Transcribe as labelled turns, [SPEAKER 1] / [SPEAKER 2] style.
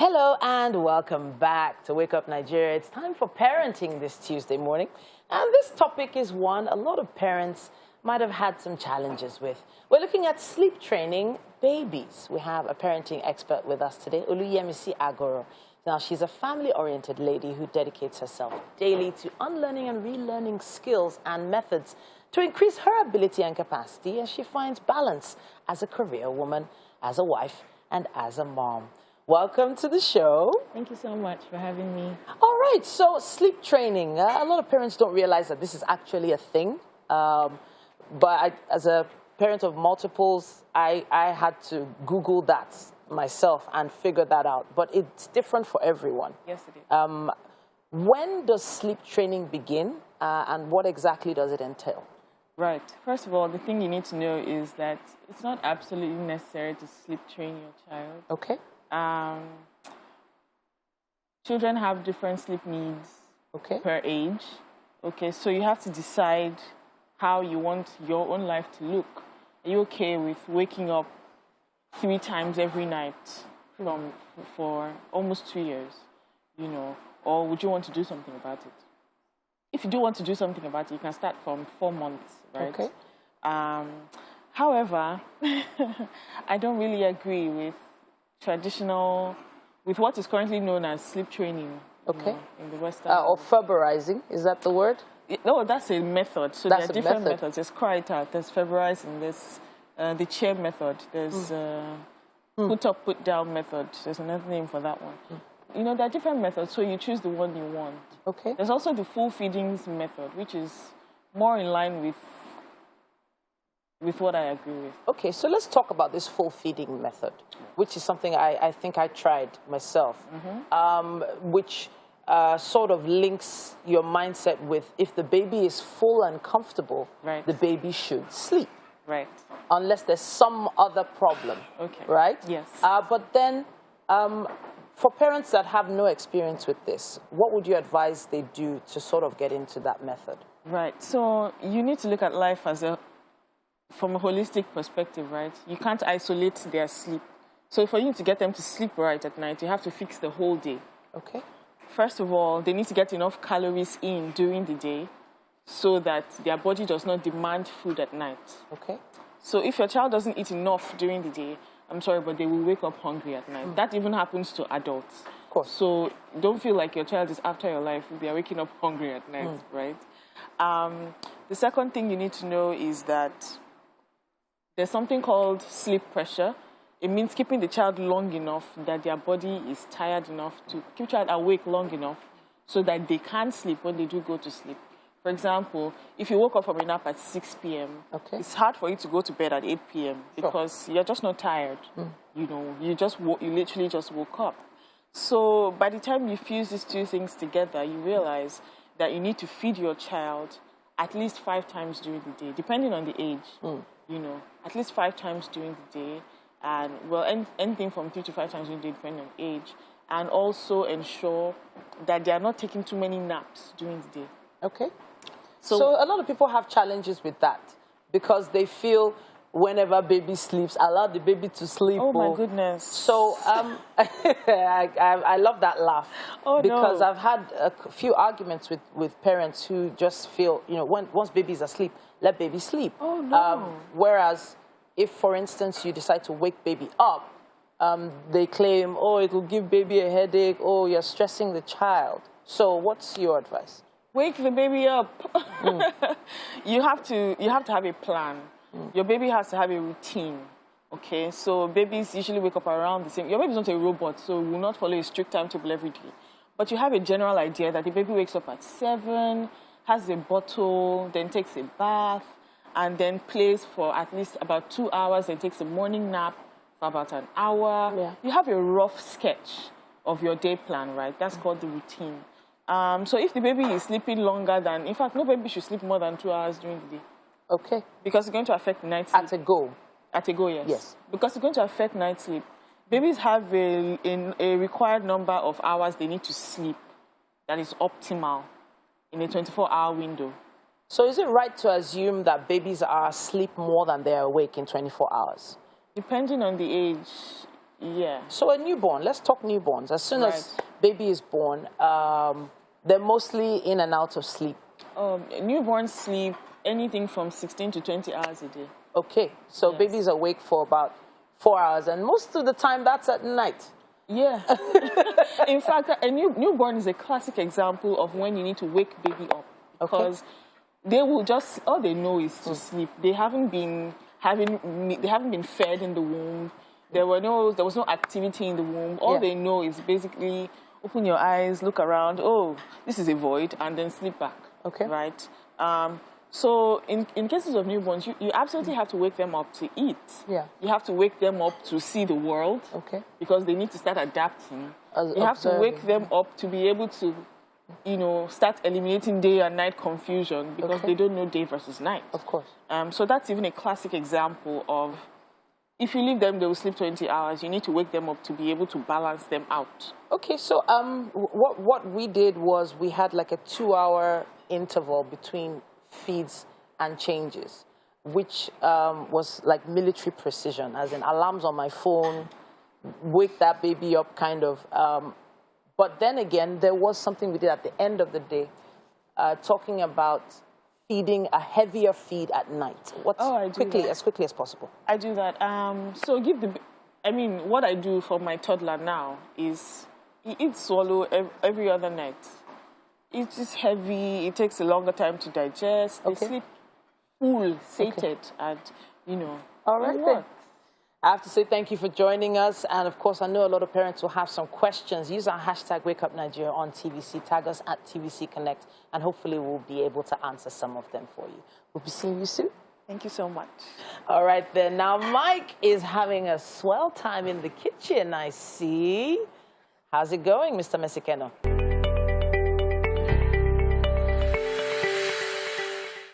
[SPEAKER 1] Hello and welcome back to Wake Up Nigeria. It's time for parenting this Tuesday morning. And this topic is one a lot of parents might have had some challenges with. We're looking at sleep training babies. We have a parenting expert with us today, Oluyemisi Agoro. Now, she's a family-oriented lady who dedicates herself daily to unlearning and relearning skills and methods to increase her ability and capacity as she finds balance as a career woman, as a wife, and as a mom. Welcome to the show.
[SPEAKER 2] Thank you so much for having me.
[SPEAKER 1] All right, so sleep training. A lot of parents don't realize that this is actually a thing. As a parent of multiples, I had to Google that myself and figure that out. But it's different for everyone.
[SPEAKER 2] Yes, it is.
[SPEAKER 1] When does sleep training begin and what exactly does it entail?
[SPEAKER 2] Right. First of all, the thing you need to know is that it's not absolutely necessary to sleep train your child.
[SPEAKER 1] Okay.
[SPEAKER 2] Children have different sleep needs per age. Okay, so you have to decide how you want your own life to look. Are you okay with waking up 3 times every night for almost 2 years, or would you want to do something about it? If you do want to do something about it, you can start from 4 months, right?
[SPEAKER 1] Okay.
[SPEAKER 2] However, I don't really agree with what is currently known as sleep training.
[SPEAKER 1] Okay.
[SPEAKER 2] In the Western
[SPEAKER 1] or Februarizing, is that the word?
[SPEAKER 2] No, that's a method. So
[SPEAKER 1] that's
[SPEAKER 2] there are different methods. There's cry it out, there's Februrizing, there's the chair method, there's put up, put down method. There's another name for that one. There are different methods, so you choose the one you want.
[SPEAKER 1] Okay.
[SPEAKER 2] There's also the full feedings method, which is more in line with what I agree with.
[SPEAKER 1] Okay, so let's talk about this full feeding method, which is something I think I tried myself, which sort of links your mindset with if the baby is full and comfortable,
[SPEAKER 2] right,
[SPEAKER 1] the baby should sleep.
[SPEAKER 2] Right.
[SPEAKER 1] Unless there's some other problem.
[SPEAKER 2] Okay.
[SPEAKER 1] Right?
[SPEAKER 2] Yes.
[SPEAKER 1] But then, for parents that have no experience with this, what would you advise they do to sort of get into that method?
[SPEAKER 2] Right. So you need to look at life from a holistic perspective, right? You can't isolate their sleep. So for you to get them to sleep right at night, you have to fix the whole day.
[SPEAKER 1] Okay.
[SPEAKER 2] First of all, they need to get enough calories in during the day so that their body does not demand food at night.
[SPEAKER 1] Okay.
[SPEAKER 2] So if your child doesn't eat enough during the day, I'm sorry, but they will wake up hungry at night. That even happens to adults.
[SPEAKER 1] Of course.
[SPEAKER 2] So don't feel like your child is after your life if they are waking up hungry at night, right? The second thing you need to know is that there's something called sleep pressure. It means keeping the child long enough that their body is tired enough to keep the child awake long enough so that they can sleep when they do go to sleep. For example, if you woke up from a nap at 6 p.m., it's hard for you to go to bed at 8 p.m. because you're just not tired. You literally just woke up. So by the time you fuse these two things together, you realize that you need to feed your child at least 5 times during the day, depending on the age. At least 5 times during the day, and anything from 3 to 5 times during the day, depending on age, and also ensure that they are not taking too many naps during the day.
[SPEAKER 1] Okay. So a lot of people have challenges with that because they feel whenever baby sleeps, allow the baby to sleep.
[SPEAKER 2] Oh my goodness.
[SPEAKER 1] So I love that laugh because I've had a few arguments with parents who just feel, once baby's asleep, let baby sleep.
[SPEAKER 2] Oh no.
[SPEAKER 1] Whereas if, for instance, you decide to wake baby up, they claim, it will give baby a headache, you're stressing the child. So what's your advice?
[SPEAKER 2] Wake the baby up. You have to have a plan. Your baby has to have a routine. Okay, so babies usually wake up around the same. Your baby's not a robot, so will not follow a strict timetable every day. But you have a general idea that the baby wakes up at 7, has a bottle, then takes a bath, and then plays for at least about 2 hours, and takes a morning nap for about an hour.
[SPEAKER 1] Yeah.
[SPEAKER 2] You have a rough sketch of your day plan, right? That's called the routine. So if the baby is sleeping longer than, in fact, no baby should sleep more than 2 hours during the day.
[SPEAKER 1] Okay.
[SPEAKER 2] Because it's going to affect night sleep.
[SPEAKER 1] At a go?
[SPEAKER 2] At a go, yes.
[SPEAKER 1] Yes.
[SPEAKER 2] Because it's going to affect night sleep. Babies have a required number of hours they need to sleep that is optimal in a 24-hour window.
[SPEAKER 1] So is it right to assume that babies are asleep more than they're awake in 24 hours?
[SPEAKER 2] Depending on the age, Yeah.
[SPEAKER 1] So a newborn, let's talk newborns. As soon as baby is born, they're mostly in and out of sleep.
[SPEAKER 2] Newborns sleep anything from 16 to 20 hours a day.
[SPEAKER 1] Okay, so baby's awake for about 4 hours, and most of the time that's at night.
[SPEAKER 2] Yeah. In fact, a newborn is a classic example of when you need to wake baby up, because they will just, all they know is to sleep. They haven't been fed in the womb. There was no activity in the womb. All they know is basically open your eyes, look around. Oh, this is a void, and then sleep back. Okay. Right. So in cases of newborns, you absolutely have to wake them up to eat. Yeah. You have to wake them up to see the world. Okay. Because they need to start adapting. You have to wake them up to be able to, start eliminating day and night confusion, because they don't know day versus night. Of course. So that's even a classic example of, if you leave them, they will sleep 20 hours. You need to wake them up to be able to balance them out. Okay, so what we did was we had like a 2-hour interval between feeds and changes, which was like military precision, as in alarms on my phone, wake that baby up kind of. But then again, there was something we did at the end of the day, talking about feeding a heavier feed at night. As quickly as possible. I do that. So what I do for my toddler now is he eats swallow every other night. It's just heavy. It takes a longer time to digest. They sleep full, sated, and All right then. I have to say thank you for joining us, and of course I know a lot of parents will have some questions. Use our hashtag #WakeUpNigeria on TVC. Tag us at TVC Connect, and hopefully we'll be able to answer some of them for you. We'll be seeing you soon. Thank you so much. All right then. Now Mike is having a swell time in the kitchen, I see. How's it going, Mr. Mesikeno?